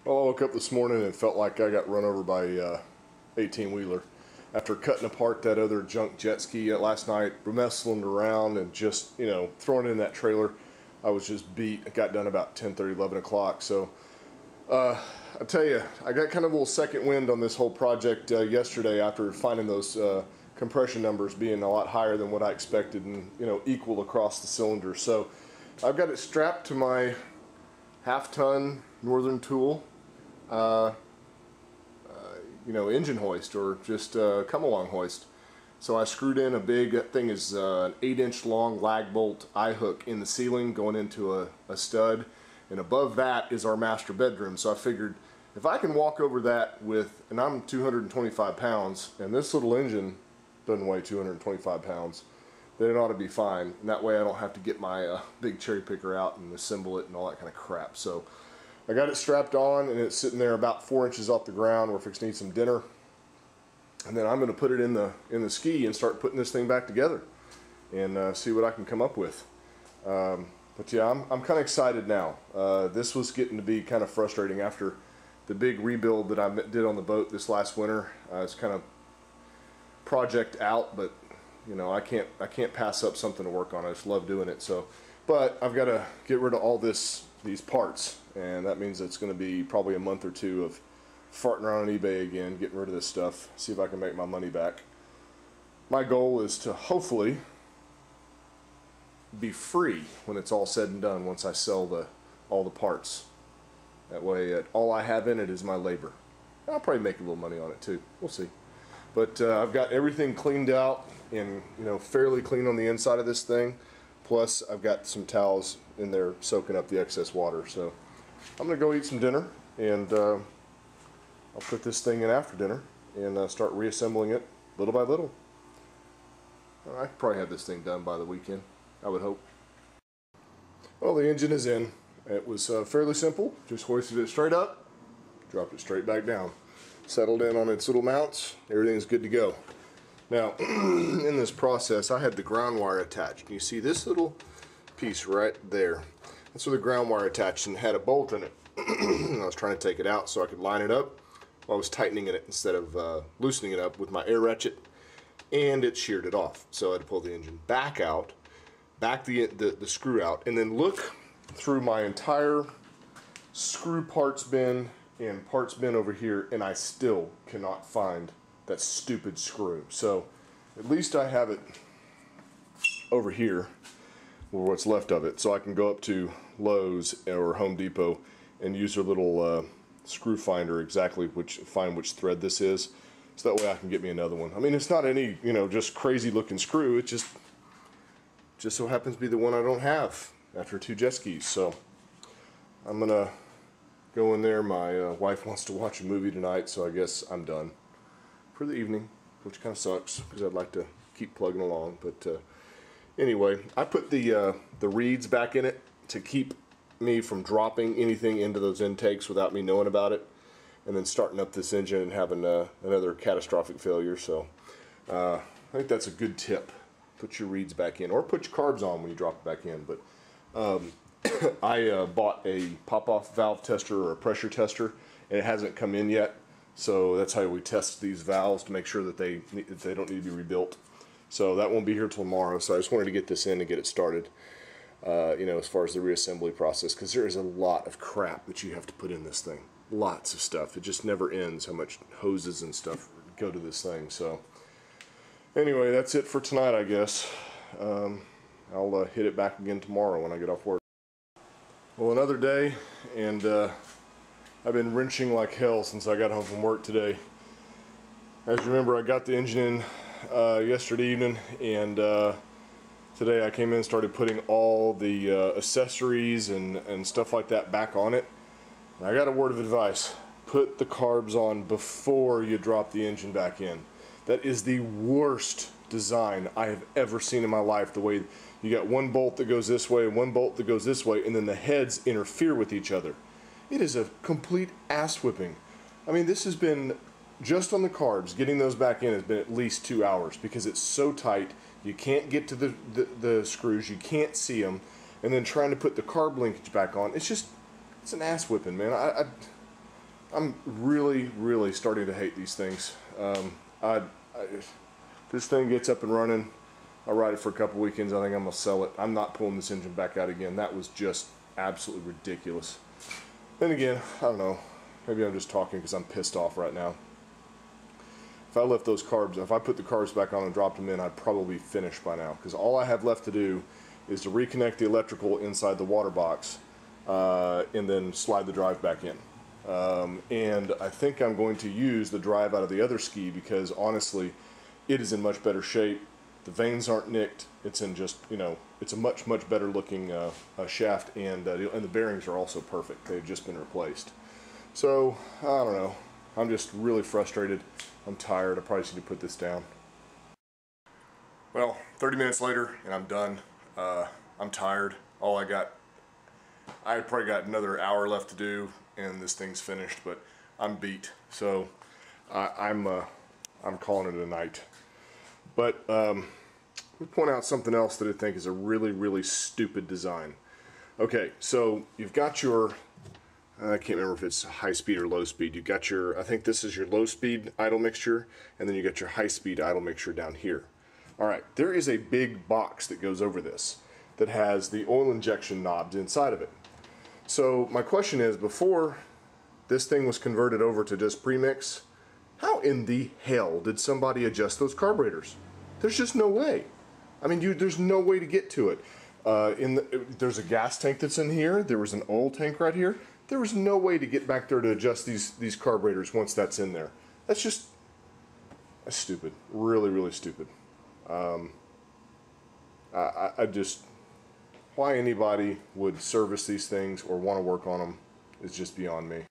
Well, I woke up this morning and felt like I got run over by a 18-wheeler. After cutting apart that other junk jet ski last night, wrestling around and just, throwing it in that trailer, I was just beat. It got done about 10:30, 11 o'clock. So, I tell you, I got kind of a little second wind on this whole project yesterday after finding those compression numbers being a lot higher than what I expected and, equal across the cylinder. So, I've got it strapped to my half-ton Northern Tool engine hoist, or just come along hoist. So I screwed in a big, that thing is an 8-inch long lag bolt eye hook in the ceiling going into a stud, and above that is our master bedroom. So I figured if I can walk over that with, and I'm 225 pounds and this little engine doesn't weigh 225 pounds, then it ought to be fine, and that way I don't have to get my big cherry picker out and assemble it and all that kind of crap. So I got it strapped on, and it's sitting there about 4 inches off the ground. We're fixing to eat some dinner, and then I'm going to put it in the ski and start putting this thing back together and see what I can come up with. But yeah, I'm kind of excited now. This was getting to be kind of frustrating after the big rebuild that I did on the boat this last winter. It's kind of project out, but I can't pass up something to work on. I just love doing it. So, but I've got to get rid of all these parts, and that means it's going to be probably a month or two of farting around on eBay again, getting rid of this stuff, see if I can make my money back. My goal is to hopefully be free when it's all said and done, once I sell all the parts. That way all I have in it is my labor. I'll probably make a little money on it too. We'll see. But I've got everything cleaned out and fairly clean on the inside of this thing. Plus I've got some towels in there soaking up the excess water. So I'm going to go eat some dinner, and I'll put this thing in after dinner and start reassembling it little by little. I could probably have this thing done by the weekend, I would hope. Well, the engine is in. It was fairly simple. Just hoisted it straight up, dropped it straight back down, settled in on its little mounts. Everything's good to go. Now, in this process, I had the ground wire attached. And you see this little piece right there? That's where the ground wire attached, and had a bolt in it. I was trying to take it out so I could line it up while I was tightening it instead of loosening it up with my air ratchet, and it sheared it off. So I had to pull the engine back out, back the screw out, and then look through my entire screw parts bin and parts bin over here, and I still cannot find that stupid screw. So at least I have it over here, or what's left of it, so I can go up to Lowe's or Home Depot and use their little screw finder, find which thread this is, so that way I can get me another one. I mean, it's not any just crazy looking screw. It just so happens to be the one I don't have after 2 jet skis. So I'm gonna go in there. My wife wants to watch a movie tonight, so I guess I'm done for the evening, which kind of sucks because I'd like to keep plugging along. But anyway, I put the reeds back in it to keep me from dropping anything into those intakes without me knowing about it, and then starting up this engine and having another catastrophic failure. So I think that's a good tip. Put your reeds back in, or put your carbs on when you drop it back in. But I bought a pop-off valve tester or a pressure tester, and it hasn't come in yet. So that's how we test these valves to make sure that they don't need to be rebuilt. So that won't be here till tomorrow. So I just wanted to get this in and get it started. As far as the reassembly process, because there is a lot of crap that you have to put in this thing. Lots of stuff. It just never ends how much hoses and stuff go to this thing. So anyway, that's it for tonight, I guess. I'll hit it back again tomorrow when I get off work. Well, another day, and I've been wrenching like hell since I got home from work today. As you remember, I got the engine in yesterday evening, and today I came in and started putting all the accessories and stuff like that back on it. And I got a word of advice. Put the carbs on before you drop the engine back in. That is the worst design I have ever seen in my life. The way you got one bolt that goes this way and one bolt that goes this way, and then the heads interfere with each other. It is a complete ass whipping. I mean, this has been, just on the carbs, getting those back in has been at least 2 hours because it's so tight. You can't get to the screws, you can't see them, and then trying to put the carb linkage back on, it's an ass whipping, man. I'm really, really starting to hate these things. I, this thing gets up and running. I ride it for a couple weekends. I think I'm gonna sell it. I'm not pulling this engine back out again. That was just absolutely ridiculous. Then again, I don't know. Maybe I'm just talking because I'm pissed off right now. If I left those carbs, if I put the carbs back on and dropped them in, I'd probably be finished by now. Because all I have left to do is to reconnect the electrical inside the water box and then slide the drive back in. And I think I'm going to use the drive out of the other ski because honestly, it is in much better shape. The vanes aren't nicked. It's in just, you know, it's a much better looking shaft, and the bearings are also perfect. They've just been replaced. So, I don't know. I'm just really frustrated. I'm tired. I probably should to put this down. Well, 30 minutes later, and I'm done. I'm tired. I probably got another hour left to do, and this thing's finished, but I'm beat. So, I'm calling it a night. But, let me point out something else that I think is a really, really stupid design. Okay, so you've got your, I can't remember if it's high speed or low speed. You've got your, I think this is your low speed idle mixture, and then you got your high speed idle mixture down here. Alright, there is a big box that goes over this that has the oil injection knobs inside of it. So my question is, before this thing was converted over to just premix, how in the hell did somebody adjust those carburetors? There's just no way. I mean, there's no way to get to it. There's a gas tank that's in here. There was an oil tank right here. There was no way to get back there to adjust these carburetors once that's in there. That's stupid. Really, really stupid. I just, why anybody would service these things or want to work on them is just beyond me.